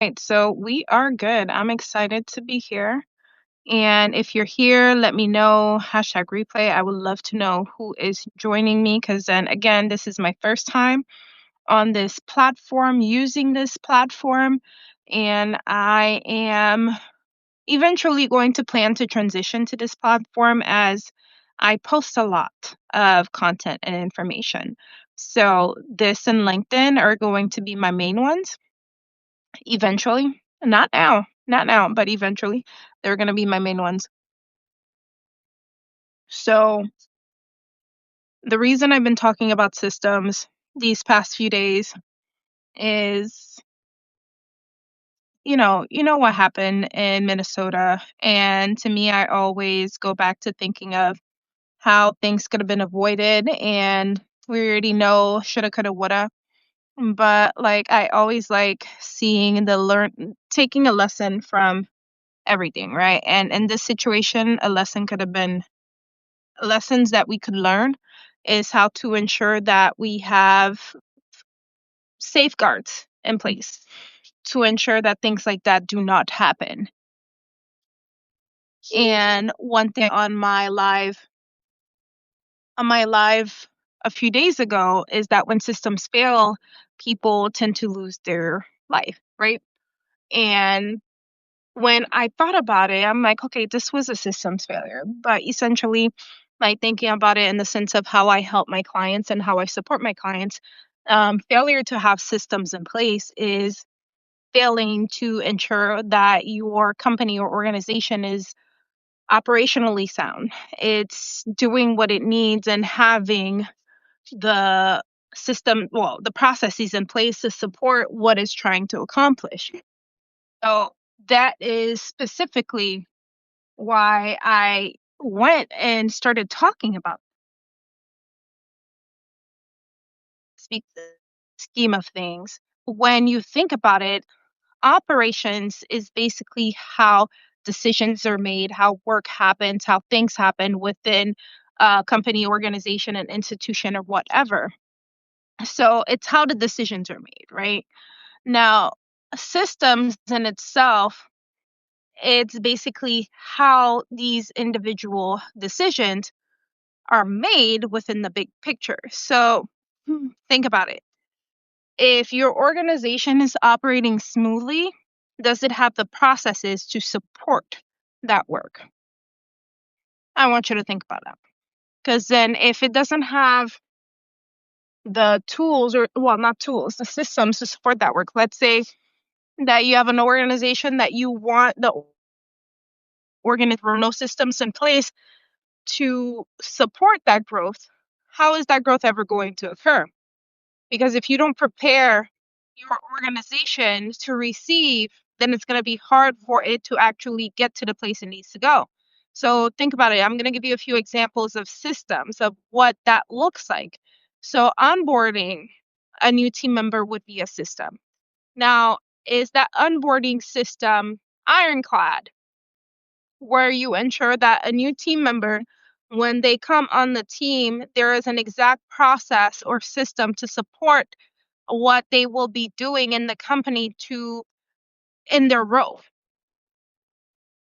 Right, so we are good. I'm excited to be here. And if you're here, let me know. Hashtag replay. I would love to know who is joining me because then again, this is my first time on this platform, using this platform. And I am eventually going to plan to transition to this platform as I post a lot of content and information. So this and LinkedIn are going to be my main ones eventually. Not now, but eventually. They're going to be my main ones. So, the reason I've been talking about systems these past few days is, you know what happened in Minnesota. And to me, I always go back to thinking of how things could have been avoided. And we already know shoulda, coulda, woulda. But like, I always like seeing taking a lesson from everything, right? And in this situation, a lesson could have been lessons that we could learn is how to ensure that we have safeguards in place to ensure that things like that do not happen. And one thing on my live a few days ago is that when systems fail, people tend to lose their life, right? And when I thought about it, I'm like, okay, this was a systems failure. But essentially, like thinking about it in the sense of how I help my clients and how I support my clients, failure to have systems in place is failing to ensure that your company or organization is operationally sound. It's doing what it needs and having the the processes in place to support what it's trying to accomplish. So that is specifically why I went and started talking about speak the scheme of things. When you think about it, operations is basically how decisions are made, how work happens, how things happen within a company, organization, and institution or whatever. So it's how the decisions are made, right? Now, systems in itself, it's basically how these individual decisions are made within the big picture. So think about it. If your organization is operating smoothly, does it have the processes to support that work? I want you to think about that. Because then, if it doesn't have the tools, or well, not tools, the systems to support that work, let's say that you have an organization that you want the organization or no systems in place to support that growth, how is that growth ever going to occur? Because if you don't prepare your organization to receive, then it's going to be hard for it to actually get to the place it needs to go. So think about it. I'm going to give you a few examples of systems of what that looks like. So onboarding a new team member would be a system. Now, is that onboarding system ironclad, where you ensure that a new team member, when they come on the team, there is an exact process or system to support what they will be doing in the company to in their role.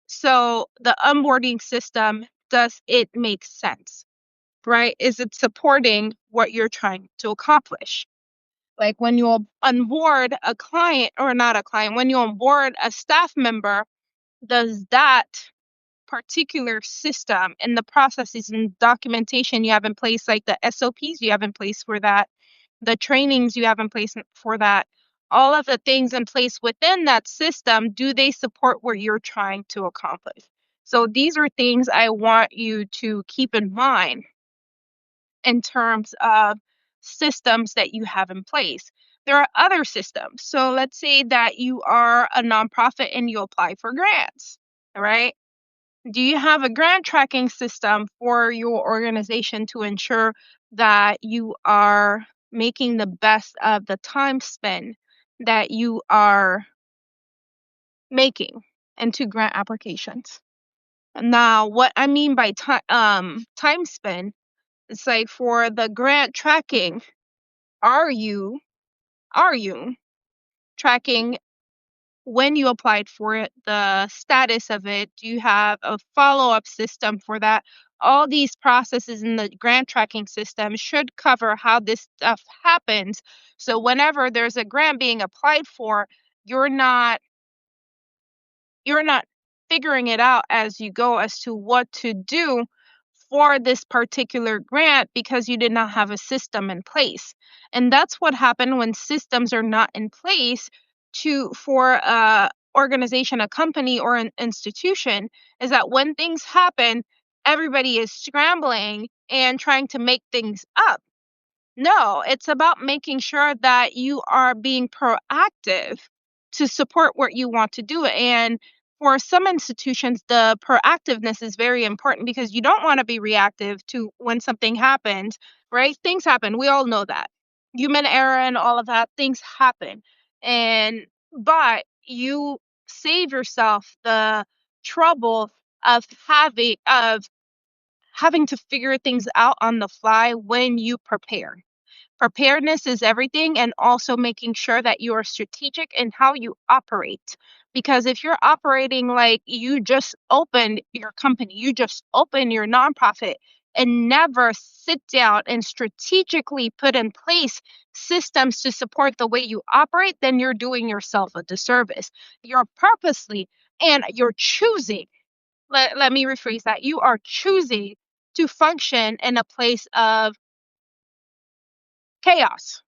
So the onboarding system, does it make sense? Right? Is it supporting what you're trying to accomplish? Like when you onboard a client, or not a client, when you onboard a staff member, does that particular system and the processes and documentation you have in place, like the SOPs you have in place for that, the trainings you have in place for that, all of the things in place within that system, do they support what you're trying to accomplish? So these are things I want you to keep in mind in terms of systems that you have in place. There are other systems. So let's say that you are a nonprofit and you apply for grants, all right? Do you have a grant tracking system for your organization to ensure that you are making the best of the time spent that you are making into grant applications? Now, what I mean by time spent, it's like for the grant tracking, are you are you tracking when you applied for it, the status of it, do you have a follow-up system for that? All these processes in the grant tracking system should cover how this stuff happens. So whenever there's a grant being applied for, you're not you're not figuring it out as you go as to what to do for this particular grant because you did not have a system in place. And that's what happened when systems are not in place to for a organization, a company or an institution, is that when things happen, everybody is scrambling and trying to make things up. No, it's about making sure that you are being proactive to support what you want to do. And for some institutions, the proactiveness is very important because you don't want to be reactive to when something happens, right? Things happen. We all know that. Human error and all of that, things happen. And but you save yourself the trouble of having to figure things out on the fly when you prepare. Preparedness is everything, and also making sure that you are strategic in how you operate. Because if you're operating like you just opened your company, you just opened your nonprofit, and never sit down and strategically put in place systems to support the way you operate, then you're doing yourself a disservice. You're purposely and you're choosing, let me rephrase that, you are choosing to function in a place of chaos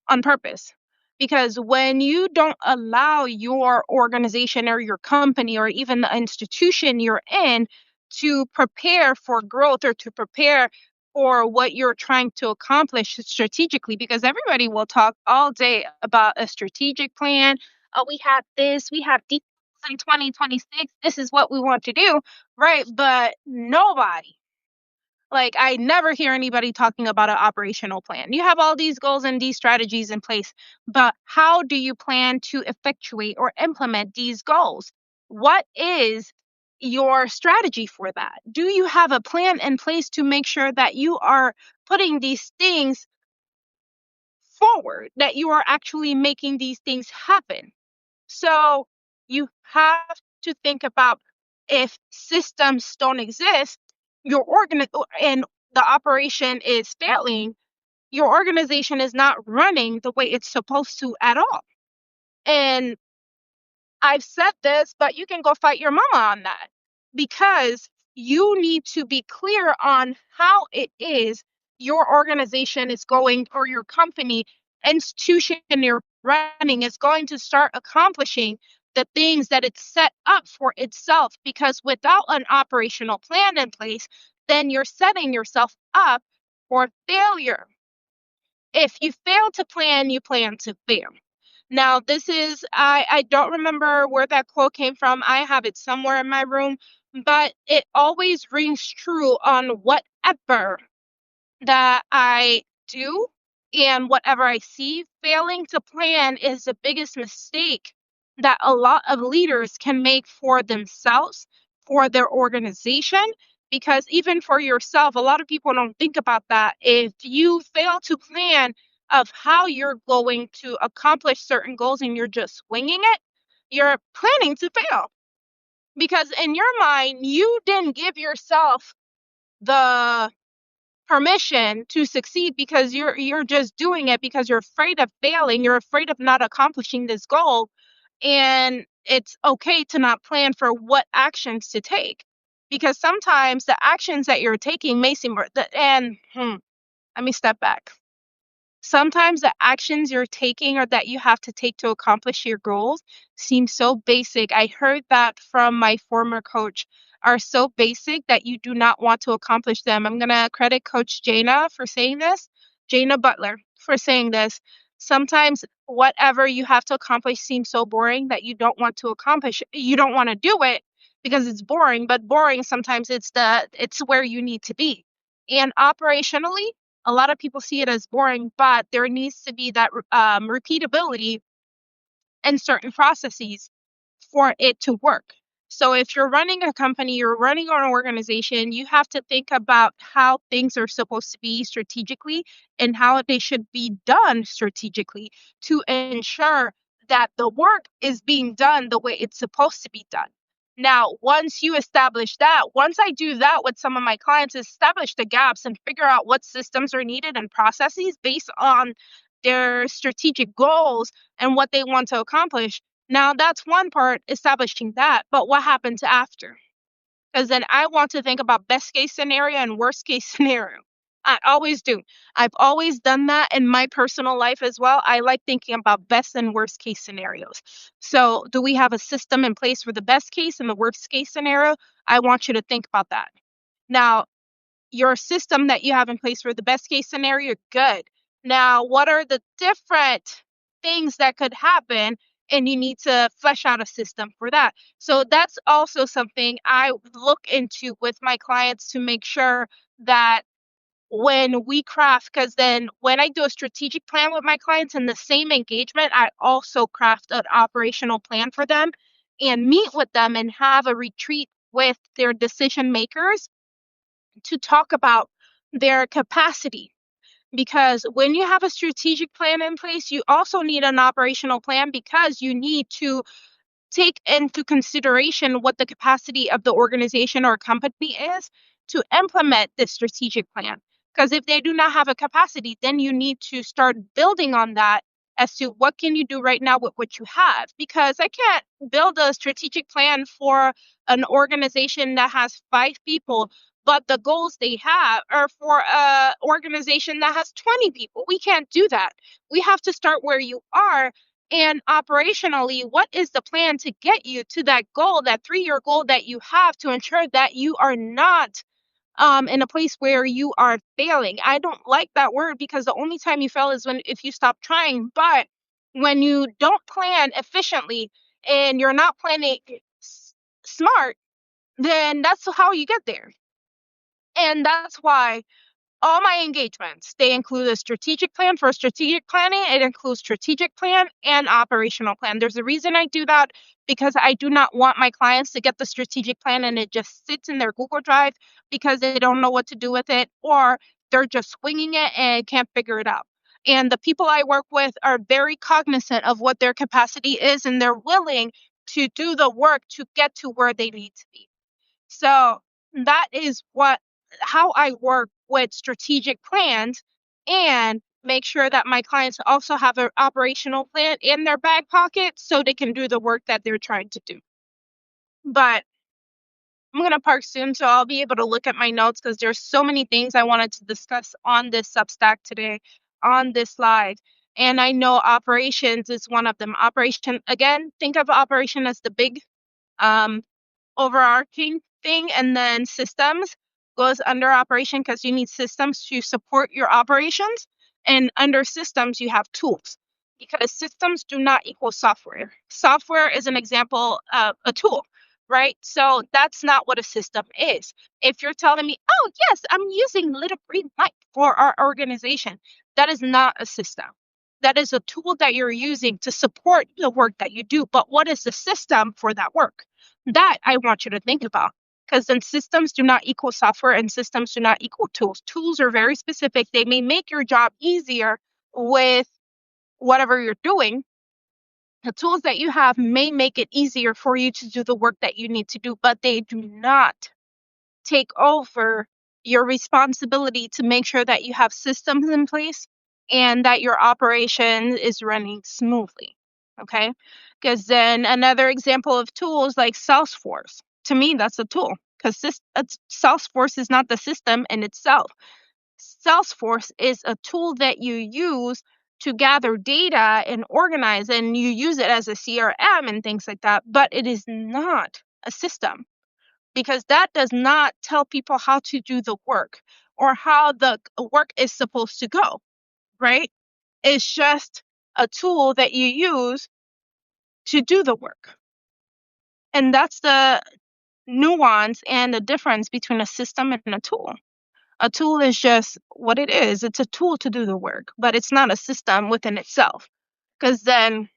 on purpose. Because when you don't allow your organization or your company or even the institution you're in to prepare for growth or to prepare for what you're trying to accomplish strategically, because everybody will talk all day about a strategic plan. Oh, we have this, we have this in 2026, this is what we want to do, right? But nobody, like, I never hear anybody talking about an operational plan. You have all these goals and these strategies in place, but how do you plan to effectuate or implement these goals? What is your strategy for that? Do you have a plan in place to make sure that you are putting these things forward, that you are actually making these things happen? So you have to think about, if systems don't exist, your and the operation is failing, your organization is not running the way it's supposed to at all. And I've said this, but you can go fight your mama on that, because you need to be clear on how it is your organization is going, or your company, institution you're running is going to start accomplishing the things that it's set up for itself. Because without an operational plan in place, then you're setting yourself up for failure. If you fail to plan, you plan to fail. Now, this is, I don't remember where that quote came from. I have it somewhere in my room, but it always rings true on whatever that I do and whatever I see. Failing to plan is the biggest mistake that a lot of leaders can make for themselves, for their organization, because even for yourself, a lot of people don't think about that. If you fail to plan of how you're going to accomplish certain goals and you're just winging it, you're planning to fail, because in your mind, you didn't give yourself the permission to succeed, because you're just doing it because you're afraid of failing, you're afraid of not accomplishing this goal. And it's okay to not plan for what actions to take, because sometimes the actions that you're taking may seem, let me step back. Sometimes the actions you're taking or that you have to take to accomplish your goals seem so basic. I heard that from my former coach, are so basic that you do not want to accomplish them. I'm going to credit Coach Jana for saying this, Jana Butler for saying this. Sometimes whatever you have to accomplish seems so boring that you don't want to accomplish. You don't want to do it because it's boring, but boring sometimes it's where you need to be. And operationally, a lot of people see it as boring, but there needs to be that repeatability in certain processes for it to work. So if you're running a company, you're running an organization, you have to think about how things are supposed to be strategically and how they should be done strategically to ensure that the work is being done the way it's supposed to be done. Now, once you establish that, once I do that with some of my clients, establish the gaps and figure out what systems are needed and processes based on their strategic goals and what they want to accomplish. Now, that's one part, establishing that. But what happens after? Because then I want to think about best case scenario and worst case scenario. I always do. I've always done that in my personal life as well. I like thinking about best and worst case scenarios. So, do we have a system in place for the best case and the worst case scenario? I want you to think about that. Now, your system that you have in place for the best case scenario, good. Now, what are the different things that could happen? And you need to flesh out a system for that. So that's also something I look into with my clients to make sure that when we craft, because then when I do a strategic plan with my clients in the same engagement, I also craft an operational plan for them and meet with them and have a retreat with their decision makers to talk about their capacity. Because when you have a strategic plan in place, you also need an operational plan because you need to take into consideration what the capacity of the organization or company is to implement this strategic plan. Because if they do not have a capacity, then you need to start building on that as to what can you do right now with what you have. Because I can't build a strategic plan for an organization that has 5 people, but the goals they have are for an organization that has 20 people. We can't do that. We have to start where you are, and operationally, what is the plan to get you to that goal, that 3-year goal that you have, to ensure that you are not in a place where you are failing? I don't like that word, because the only time you fail is when if you stop trying. But when you don't plan efficiently and you're not planning smart, then that's how you get there. And that's why all my engagements, they include a strategic plan. For strategic planning, it includes strategic plan and operational plan. There's a reason I do that, because I do not want my clients to get the strategic plan and it just sits in their Google Drive because they don't know what to do with it, or they're just winging it and can't figure it out. And the people I work with are very cognizant of what their capacity is, and they're willing to do the work to get to where they need to be. So that is how I work with strategic plans, and make sure that my clients also have an operational plan in their back pocket so they can do the work that they're trying to do. But I'm going to park soon, so I'll be able to look at my notes, because there's so many things I wanted to discuss on this Substack today, on this live. And I know operations is one of them. Operation, again, think of operation as the big um, overarching thing, and then systems goes under operation, because you need systems to support your operations. And under systems, you have tools, because systems do not equal software. Software is an example of a tool, right? So that's not what a system is. If you're telling me, oh, yes, I'm using Little Green Light for our organization, that is not a system. That is a tool that you're using to support the work that you do. But what is the system for that work? That I want you to think about, because then systems do not equal software and systems do not equal tools. Tools are very specific. They may make your job easier with whatever you're doing. The tools that you have may make it easier for you to do the work that you need to do, but they do not take over your responsibility to make sure that you have systems in place and that your operation is running smoothly. Okay? Because then another example of tools like Salesforce, to me, that's a tool, because Salesforce is not the system in itself. Salesforce is a tool that you use to gather data and organize, and you use it as a CRM and things like that, but it is not a system, because that does not tell people how to do the work or how the work is supposed to go, right? It's just a tool that you use to do the work. And that's the nuance and the difference between a system and a tool. A tool is just what it is. It's a tool to do the work, but it's not a system within itself. Because then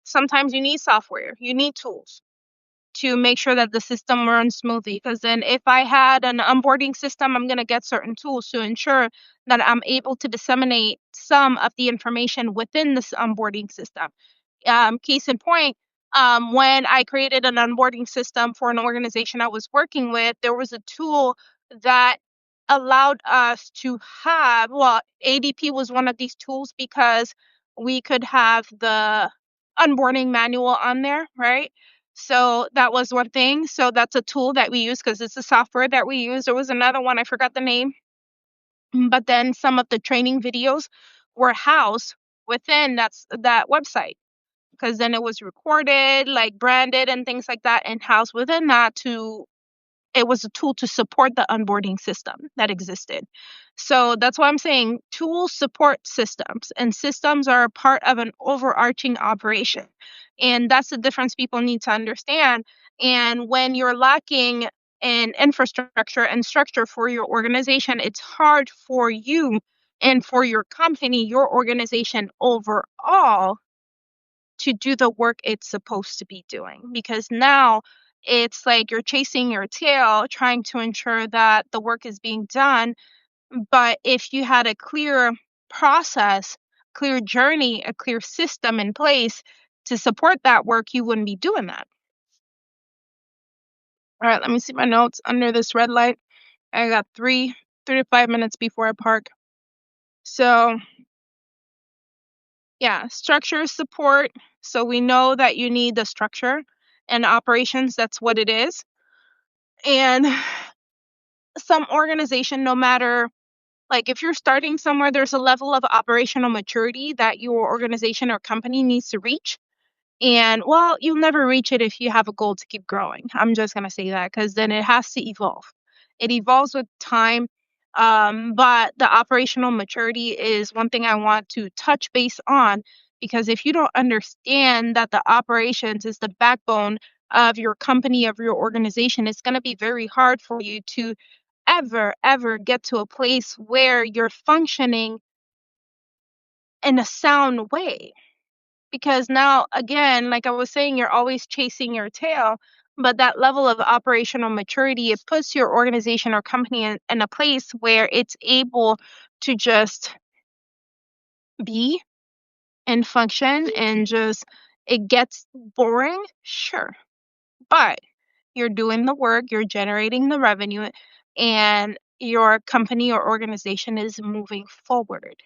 sometimes you need software, you need tools to make sure that the system runs smoothly. Because then if I had an onboarding system, I'm going to get certain tools to ensure that I'm able to disseminate some of the information within this onboarding system. Case in point, when I created an onboarding system for an organization I was working with, there was a tool that allowed us to have, well, ADP was one of these tools because we could have the onboarding manual on there, right? So that was one thing. So that's a tool that we use because it's a software that we use. There was another one, I forgot the name, but then some of the training videos were housed within that website because then it was recorded, like branded and things like that, and housed within that to it was a tool to support the onboarding system that existed. So that's why I'm saying tools support systems, and systems are a part of an overarching operation. And that's the difference people need to understand. And when you're lacking in infrastructure and structure for your organization, it's hard for you and for your company, your organization overall, to do the work it's supposed to be doing, because now it's like you're chasing your tail trying to ensure that the work is being done. But if you had a clear process, clear journey, a clear system in place to support that work, you wouldn't be doing that. All right, let me see my notes under this red light. I got 3 to 5 minutes before I park. So yeah, structure support. So we know that you need the structure and operations. That's what it is. And some organization, no matter, like if you're starting somewhere, there's a level of operational maturity that your organization or company needs to reach. And well, you'll never reach it if you have a goal to keep growing. I'm just going to say that because then it has to evolve. It evolves with time. But the operational maturity is one thing I want to touch base on, because if you don't understand that the operations is the backbone of your company, of your organization, it's going to be very hard for you to ever get to a place where you're functioning in a sound way. Because now, again, like I was saying, you're always chasing your tail, but that level of operational maturity, it puts your organization or company in a place where it's able to just be and function, and just it gets boring, sure, but you're doing the work, you're generating the revenue, and your company or organization is moving forward.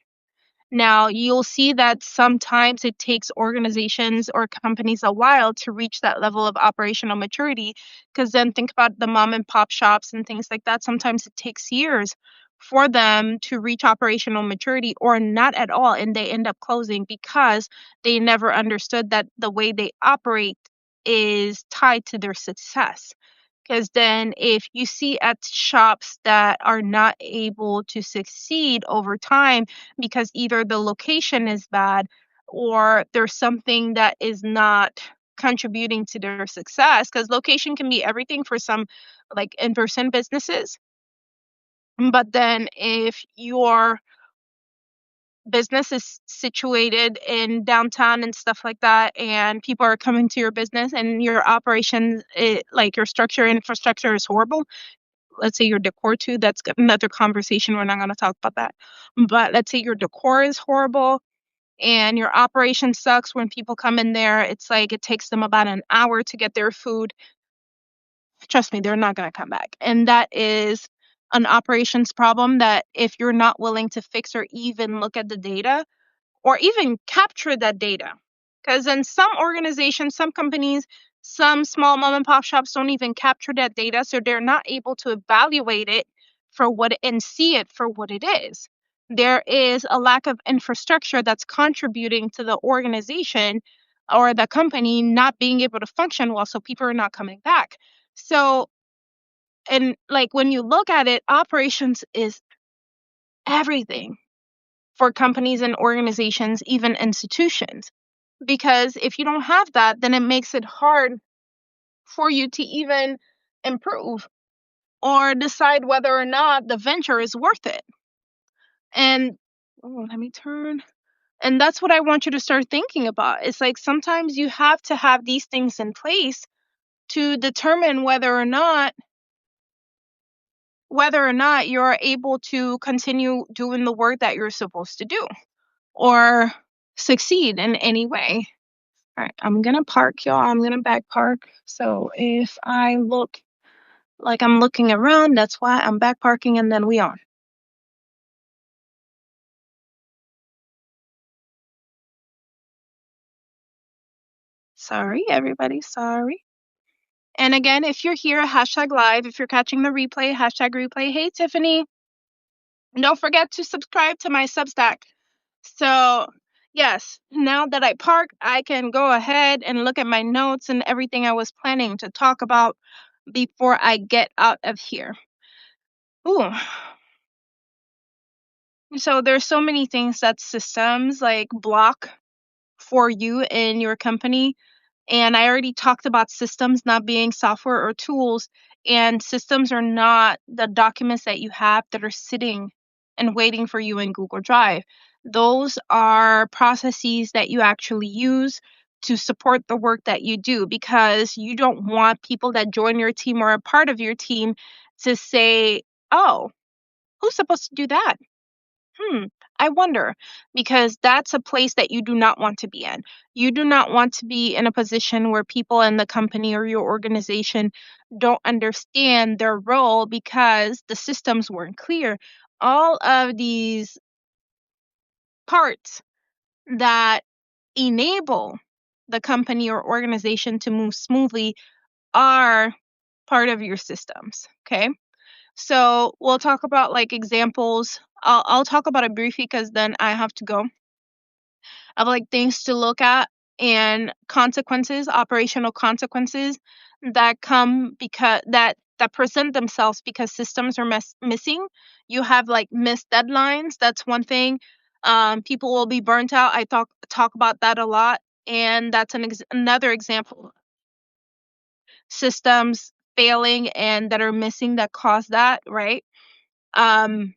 Now, you'll see that sometimes it takes organizations or companies a while to reach that level of operational maturity, because then think about the mom and pop shops and things like that. Sometimes it takes years for them to reach operational maturity, or not at all, and they end up closing because they never understood that the way they operate is tied to their success. Because then, if you see at shops that are not able to succeed over time because either the location is bad or there's something that is not contributing to their success, because location can be everything for some, like in person businesses. But then, if your business is situated in downtown and stuff like that, and people are coming to your business and your operations, like your structure infrastructure is horrible, let's say your decor too, that's another conversation. We're not going to talk about that. But let's say your decor is horrible and your operation sucks. When people come in there, it's like it takes them about an hour to get their food. Trust me, they're not going to come back. And that is an operations problem that if you're not willing to fix or even look at the data or even capture that data. Because in some organizations, some companies, some small mom and pop shops don't even capture that data, so they're not able to evaluate it for what and see it for what it is. There is a lack of infrastructure that's contributing to the organization or the company not being able to function well, so people are not coming back. So, and like when you look at it, operations is everything for companies and organizations, even institutions. Because if you don't have that, then it makes it hard for you to even improve or decide whether or not the venture is worth it. And let me turn. And that's what I want you to start thinking about. It's like sometimes you have to have these things in place to determine whether or not you're able to continue doing the work that you're supposed to do. or succeed in any way. All right, I'm gonna park, y'all. I'm gonna back park. So if I look like I'm looking around, that's why I'm back parking, and then we on. Sorry, everybody. Sorry. And again, if you're here, hashtag live. If you're catching the replay, hashtag replay. Hey, Tiffany. And don't forget to subscribe to my Substack. So, yes, now that I parked, I can go ahead and look at my notes and everything I was planning to talk about before I get out of here. Ooh. So there's so many things that systems like block for you in your company. And I already talked about systems not being software or tools, and systems are not the documents that you have that are sitting and waiting for you in Google Drive. Those are processes that you actually use to support the work that you do, because you don't want people that join your team or are part of your team to say, oh, who's supposed to do that? Hmm, I wonder, because that's a place that you do not want to be in. You do not want to be in a position where people in the company or your organization don't understand their role because the systems weren't clear. All of these parts that enable the company or organization to move smoothly are part of your systems. Okay. So we'll talk about like examples. I'll talk about it briefly because then I have to go, of like things to look at and consequences, operational consequences that come because that present themselves because systems are missing. You have like missed deadlines. That's one thing. People will be burnt out. I talk about that a lot, and that's another example. Systems failing and that are missing that cause that, right? Um,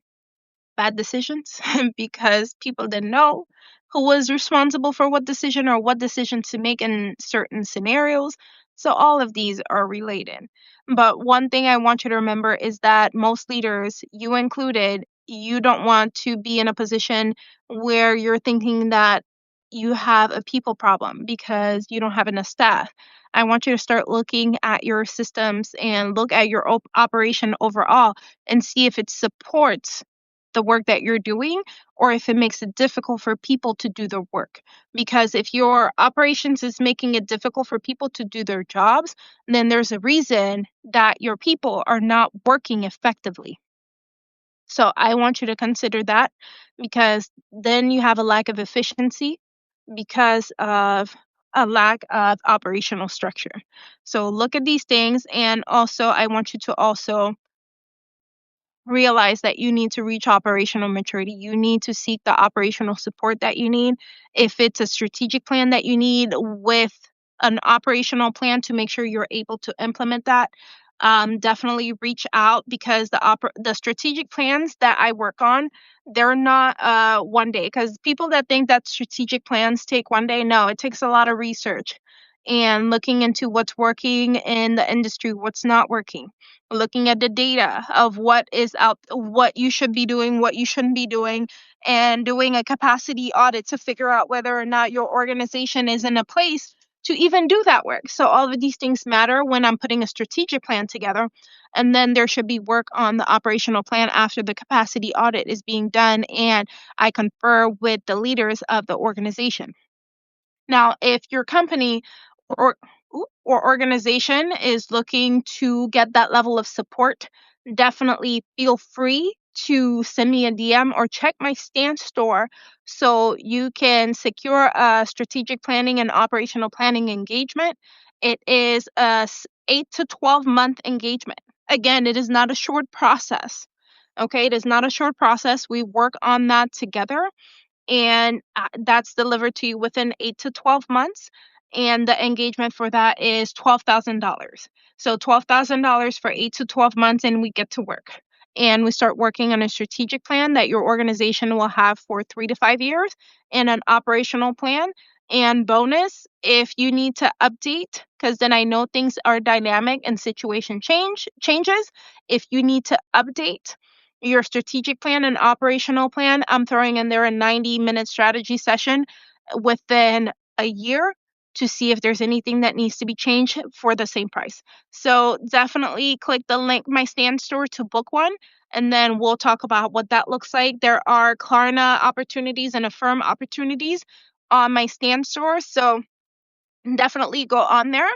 Bad decisions because people didn't know who was responsible for what decision or what decision to make in certain scenarios. So all of these are related. But one thing I want you to remember is that most leaders, you included, you don't want to be in a position where you're thinking that you have a people problem because you don't have enough staff. I want you to start looking at your systems and look at your operation overall and see if it supports the work that you're doing or if it makes it difficult for people to do the work. Because if your operations is making it difficult for people to do their jobs, then there's a reason that your people are not working effectively. So I want you to consider that, because then you have a lack of efficiency because of a lack of operational structure. So look at these things, and also I want you to also realize that you need to reach operational maturity. You need to seek the operational support that you need. If it's a strategic plan that you need with an operational plan to make sure you're able to implement that, definitely reach out, because the strategic plans that I work on, they're not one day. Because people that think that strategic plans take one day, no, it takes a lot of research and looking into what's working in the industry, what's not working, looking at the data of what is out, what you should be doing, what you shouldn't be doing, and doing a capacity audit to figure out whether or not your organization is in a place to even do that work. So all of these things matter when I'm putting a strategic plan together. And then there should be work on the operational plan after the capacity audit is being done and I confer with the leaders of the organization. Now, if your company or or organization is looking to get that level of support, definitely feel free to send me a DM or check my stance store so you can secure a strategic planning and operational planning engagement. It is a 8 to 12 month engagement. Again, it is not a short process. Okay, it is not a short process. We work on that together, and that's delivered to you within 8 to 12 months, and the engagement for that is $12,000. So $12,000 for 8 to 12 months, and we get to work, and we start working on a strategic plan that your organization will have for 3 to 5 years, and an operational plan. And bonus, if you need to update, because then I know things are dynamic and situation changes, if you need to update your strategic plan and operational plan. I'm throwing in there a 90-minute strategy session within a year to see if there's anything that needs to be changed for the same price. So definitely click the link my stand store to book one, and then we'll talk about what that looks like. There are Klarna opportunities and Affirm opportunities on my stand store, so definitely go on there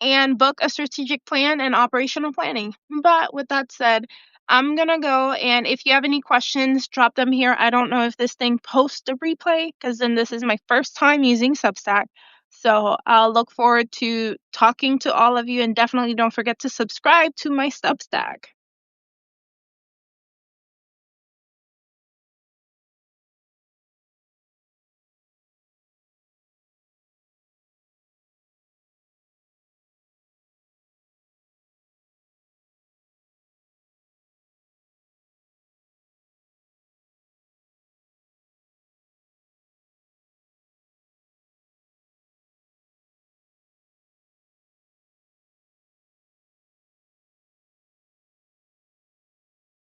and book a strategic plan and operational planning. But with that said, I'm going to go. And if you have any questions, drop them here. I don't know if this thing posts a replay because then this is my first time using Substack. So I'll look forward to talking to all of you, and definitely don't forget to subscribe to my Substack.